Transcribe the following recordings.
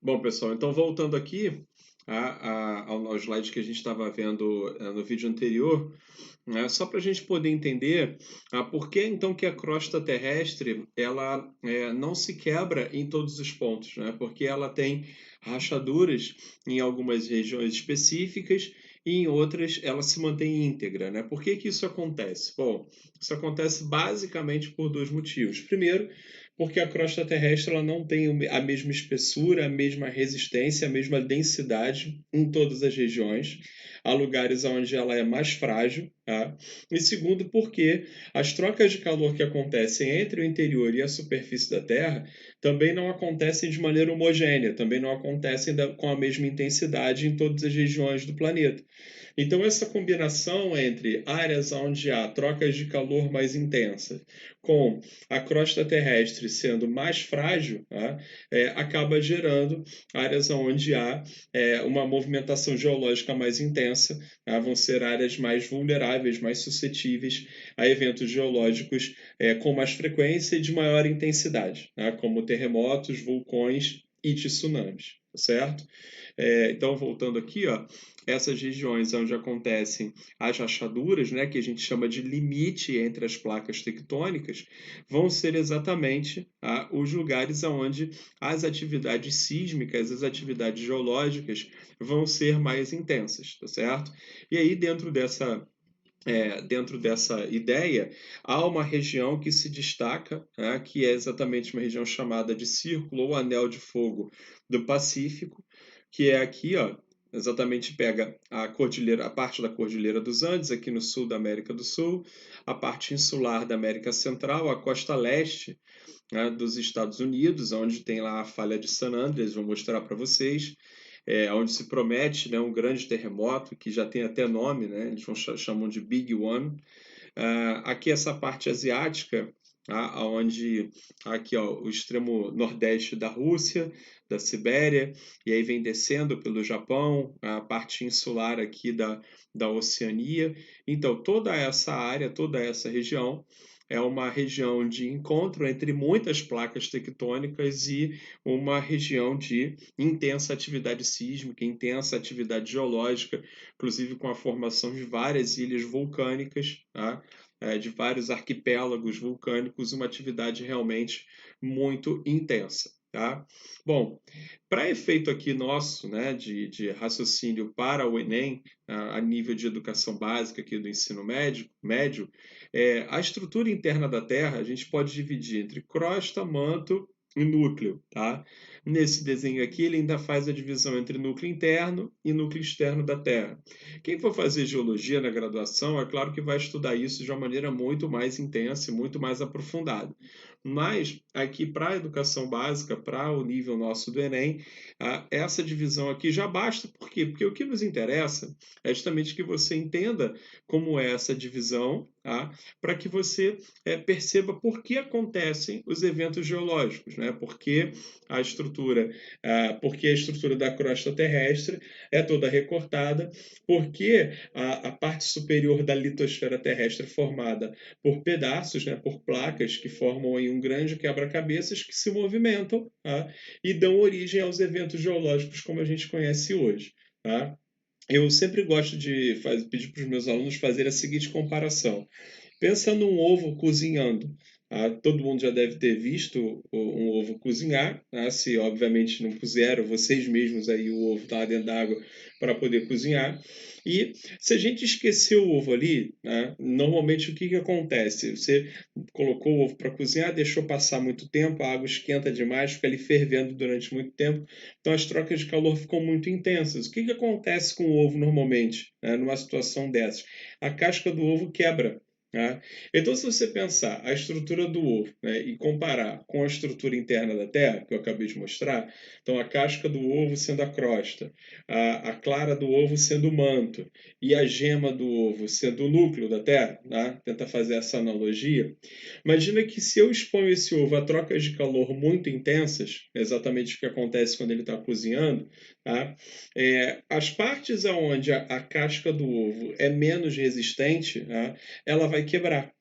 Bom, pessoal, então voltando aqui ao slide que a gente estava vendo no vídeo anterior, né, só para a gente poder entender por que então que a crosta terrestre ela não se quebra em todos os pontos, né? Porque ela tem rachaduras em algumas regiões específicas e em outras ela se mantém íntegra, né? Por que que isso acontece? Bom, isso acontece basicamente por dois motivos. Primeiro, porque a crosta terrestre ela não tem a mesma espessura, a mesma resistência, a mesma densidade em todas as regiões. Há lugares onde ela é mais frágil, tá? E segundo, porque as trocas de calor que acontecem entre o interior e a superfície da Terra também não acontecem de maneira homogênea, também não acontecem com a mesma intensidade em todas as regiões do planeta. Então, essa combinação entre áreas onde há trocas de calor mais intensas, com a crosta terrestre sendo mais frágil, tá? Acaba gerando áreas onde há uma movimentação geológica mais intensa, tá? Vão ser áreas mais vulneráveis, mais suscetíveis a eventos geológicos com mais frequência e de maior intensidade, tá? Como terremotos, vulcões e tsunamis, certo? Então, voltando aqui, ó, essas regiões onde acontecem as rachaduras, né, que a gente chama de limite entre as placas tectônicas, vão ser exatamente os lugares onde as atividades sísmicas, as atividades geológicas vão ser mais intensas, tá certo? E aí, dentro dessa ideia, há uma região que se destaca, né, que é exatamente uma região chamada de Círculo ou Anel de Fogo do Pacífico, que é aqui, ó, exatamente pega a parte da Cordilheira dos Andes, aqui no sul da América do Sul, a parte insular da América Central, a costa leste, né, dos Estados Unidos, onde tem lá a falha de San Andreas, vou mostrar para vocês, onde se promete, né, um grande terremoto, que já tem até nome, né, eles chamam de Big One. Aqui essa parte asiática, onde aqui ó, o extremo nordeste da Rússia, da Sibéria, e aí vem descendo pelo Japão, a parte insular aqui da Oceania. Então, toda essa área, toda essa região, é uma região de encontro entre muitas placas tectônicas e uma região de intensa atividade sísmica, intensa atividade geológica, inclusive com a formação de várias ilhas vulcânicas, tá? De vários arquipélagos vulcânicos, uma atividade realmente muito intensa. Tá? Bom, para efeito aqui nosso, né, de raciocínio para o Enem, a nível de educação básica aqui do ensino médio, a estrutura interna da Terra a gente pode dividir entre crosta, manto e núcleo. Tá? Nesse desenho aqui, ele ainda faz a divisão entre núcleo interno e núcleo externo da Terra. Quem for fazer geologia na graduação, é claro que vai estudar isso de uma maneira muito mais intensa e muito mais aprofundada. Mas aqui para a educação básica, para o nível nosso do Enem, essa divisão aqui já basta. Por quê? Porque o que nos interessa é justamente que você entenda como é essa divisão, tá? Para que você perceba por que acontecem os eventos geológicos, né? Porque a estrutura da crosta terrestre é toda recortada, porque a parte superior da litosfera terrestre é formada por pedaços, né, por placas que formam aí um grande quebra-cabeças que se movimentam, tá? E dão origem aos eventos geológicos como a gente conhece hoje. Tá? Eu sempre gosto de pedir para os meus alunos fazer a seguinte comparação. Pensa num ovo cozinhando. Todo mundo já deve ter visto um ovo cozinhar. Se obviamente não puseram vocês mesmos aí o ovo tá dentro d'água para poder cozinhar. E se a gente esquecer o ovo ali, né, normalmente o que acontece? Você colocou o ovo para cozinhar, deixou passar muito tempo, a água esquenta demais, fica ali fervendo durante muito tempo. Então as trocas de calor ficam muito intensas. O que acontece com o ovo normalmente, né, numa situação dessas? A casca do ovo quebra. Tá? Então, se você pensar a estrutura do ovo, né, e comparar com a estrutura interna da Terra, que eu acabei de mostrar, então a casca do ovo sendo a crosta, a clara do ovo sendo o manto e a gema do ovo sendo o núcleo da Terra, né? Tenta fazer essa analogia. Imagina que se eu exponho esse ovo a trocas de calor muito intensas, exatamente o que acontece quando ele está cozinhando, tá? As partes onde a casca do ovo é menos resistente, tá? Ela vai quebrar.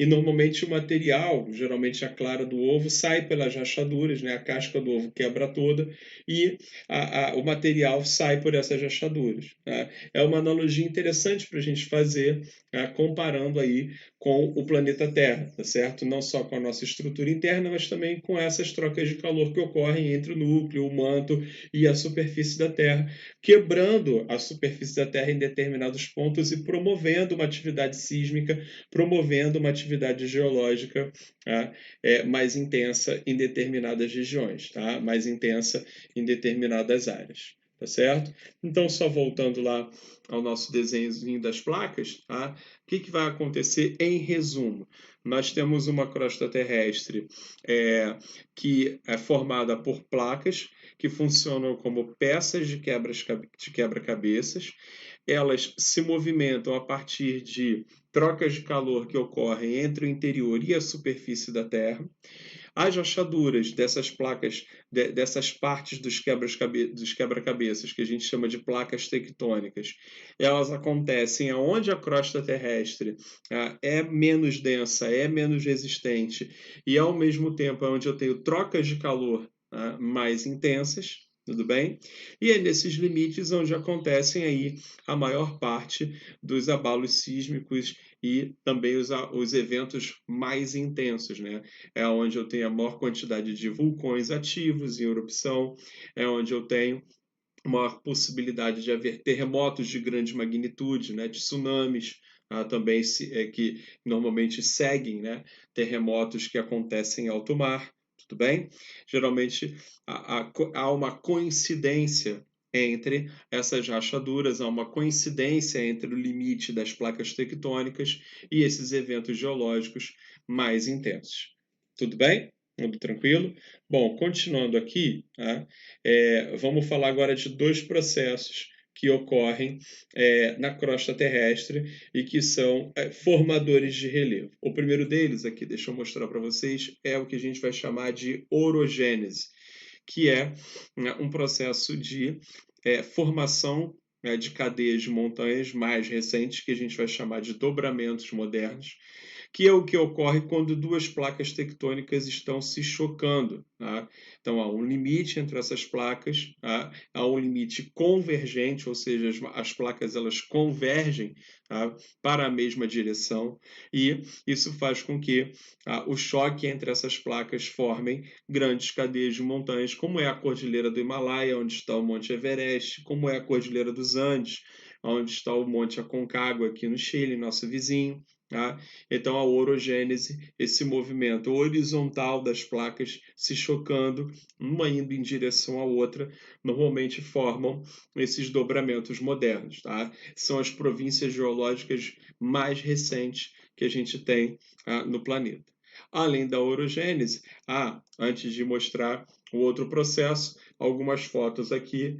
E normalmente o material, geralmente a clara do ovo, sai pelas rachaduras, né? A casca do ovo quebra toda e o material sai por essas rachaduras. Tá? É uma analogia interessante para a gente fazer, tá? Comparando aí com o planeta Terra, tá certo? Não só com a nossa estrutura interna, mas também com essas trocas de calor que ocorrem entre o núcleo, o manto e a superfície da Terra, quebrando a superfície da Terra em determinados pontos e promovendo uma atividade sísmica, promovendo uma atividade geológica, tá? Mais intensa em determinadas regiões, tá? Mais intensa em determinadas áreas. Tá certo? Então, só voltando lá ao nosso desenhozinho das placas, tá? O que vai acontecer em resumo? Nós temos uma crosta terrestre que é formada por placas que funcionam como peças de quebra-cabeças. Elas se movimentam a partir de trocas de calor que ocorrem entre o interior e a superfície da Terra. As rachaduras dessas placas, dessas partes dos quebra-cabeças, que a gente chama de placas tectônicas, elas acontecem onde a crosta terrestre é menos densa, é menos resistente, e ao mesmo tempo é onde eu tenho trocas de calor mais intensas. Tudo bem? E é nesses limites onde acontecem aí a maior parte dos abalos sísmicos e também os eventos mais intensos, né? É onde eu tenho a maior quantidade de vulcões ativos em erupção, é onde eu tenho maior possibilidade de haver terremotos de grande magnitude, né? De tsunamis, também que normalmente seguem, né? Terremotos que acontecem em alto mar. Tudo bem? Geralmente há uma coincidência entre essas rachaduras, há uma coincidência entre o limite das placas tectônicas e esses eventos geológicos mais intensos. Tudo bem? Tudo tranquilo? Bom, continuando aqui, tá? Vamos falar agora de dois processos que ocorrem na crosta terrestre e que são formadores de relevo. O primeiro deles, aqui, deixa eu mostrar para vocês, é o que a gente vai chamar de orogênese, que é um processo de formação de cadeias de montanhas mais recentes, que a gente vai chamar de dobramentos modernos, que é o que ocorre quando duas placas tectônicas estão se chocando. Tá? Então, há um limite entre essas placas, tá? Há um limite convergente, ou seja, as placas elas convergem, tá? Para a mesma direção, e isso faz com que o choque entre essas placas formem grandes cadeias de montanhas, como é a Cordilheira do Himalaia, onde está o Monte Everest, como é a Cordilheira dos Andes, onde está o Monte Aconcagua, aqui no Chile, nosso vizinho. Tá? Então, a orogênese, esse movimento horizontal das placas se chocando, uma indo em direção à outra, normalmente formam esses dobramentos modernos. Tá? São as províncias geológicas mais recentes que a gente tem no planeta. Além da orogênese, antes de mostrar o outro processo, algumas fotos aqui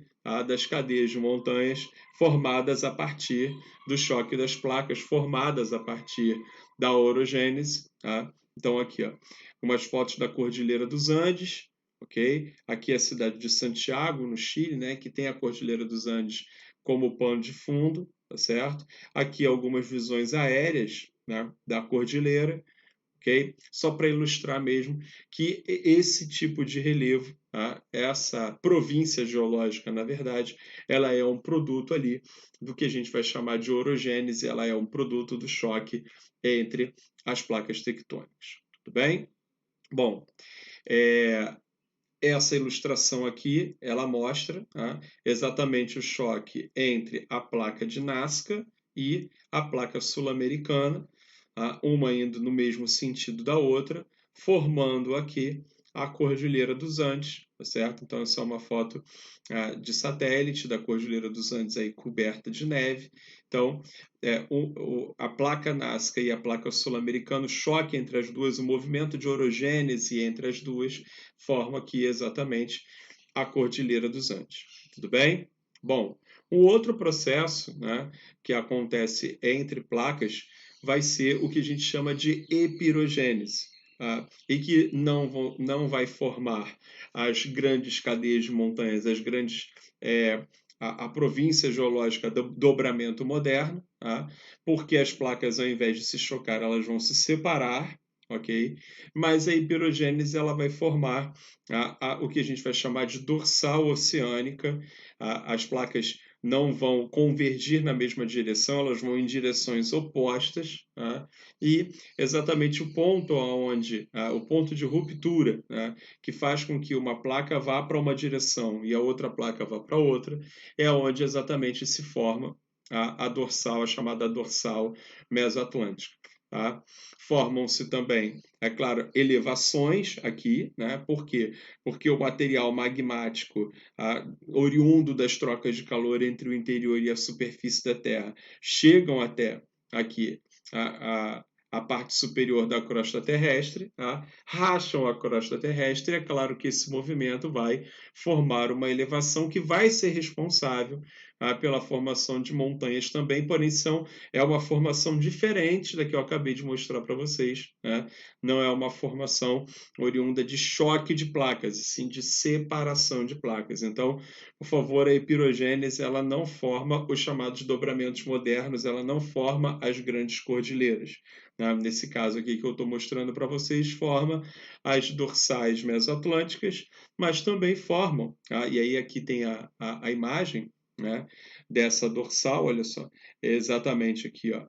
das cadeias de montanhas formadas a partir do choque das placas, formadas a partir da orogênese. Tá? Então, aqui, umas fotos da Cordilheira dos Andes, ok? Aqui é a cidade de Santiago, no Chile, né, que tem a Cordilheira dos Andes como pano de fundo, tá certo? Aqui algumas visões aéreas, né, da cordilheira, ok? Só para ilustrar mesmo que esse tipo de relevo, tá? Essa província geológica, na verdade, ela é um produto ali do que a gente vai chamar de orogênese, ela é um produto do choque entre as placas tectônicas. Tudo bem? Bom, essa ilustração aqui, ela mostra exatamente o choque entre a placa de Nazca e a placa sul-americana, uma indo no mesmo sentido da outra, formando aqui a Cordilheira dos Andes, tá certo? Então, essa é uma foto de satélite da Cordilheira dos Andes aí coberta de neve. Então, a placa Nazca e a placa sul-americana, o choque entre as duas, o movimento de orogênese entre as duas, forma aqui exatamente a Cordilheira dos Andes. Tudo bem? Bom, um outro processo, né, que acontece entre placas vai ser o que a gente chama de epirogênese, e que não vai formar as grandes cadeias de montanhas, as grandes a província geológica do dobramento moderno, tá? Porque as placas, ao invés de se chocar, elas vão se separar, ok? Mas a hipirogênese ela vai formar o que a gente vai chamar de dorsal oceânica. As placas não vão convergir na mesma direção, elas vão em direções opostas, tá? E exatamente o ponto onde, o ponto de ruptura, né, que faz com que uma placa vá para uma direção e a outra placa vá para outra, é onde exatamente se forma a dorsal, a chamada dorsal mesoatlântica. Tá? Formam-se também, é claro, elevações aqui, né? Por quê? Porque o material magmático, oriundo das trocas de calor entre o interior e a superfície da Terra, chegam até aqui a parte superior da crosta terrestre, tá? Racham a crosta terrestre, e é claro que esse movimento vai formar uma elevação que vai ser responsável pela formação de montanhas também, porém é uma formação diferente da que eu acabei de mostrar para vocês, né? Não é uma formação oriunda de choque de placas, e sim de separação de placas. Então, por favor, a hipirogênese ela não forma os chamados dobramentos modernos, ela não forma as grandes cordilheiras. Né? Nesse caso aqui que eu estou mostrando para vocês, forma as dorsais mesoatlânticas, mas também formam, e aí aqui tem a imagem, né, dessa dorsal, olha só, é exatamente aqui, ó,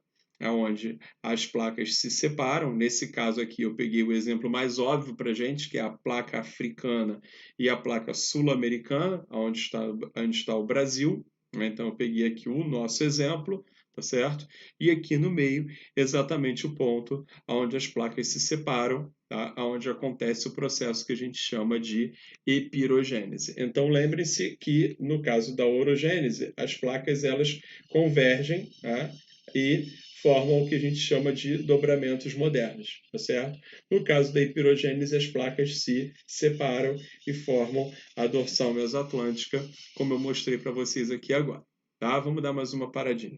onde as placas se separam. Nesse caso aqui, eu peguei o exemplo mais óbvio para a gente, que é a placa africana e a placa sul-americana, onde está o Brasil. Né? Então, eu peguei aqui o nosso exemplo, tá certo? E aqui no meio, exatamente o ponto onde as placas se separam, tá? Onde acontece o processo que a gente chama de epirogênese. Então, lembre-se que, no caso da orogênese, as placas elas convergem, tá? E formam o que a gente chama de dobramentos modernos, tá certo? No caso da hipirogênese, as placas se separam e formam a dorsal mesoatlântica, como eu mostrei para vocês aqui agora. Tá? Vamos dar mais uma paradinha.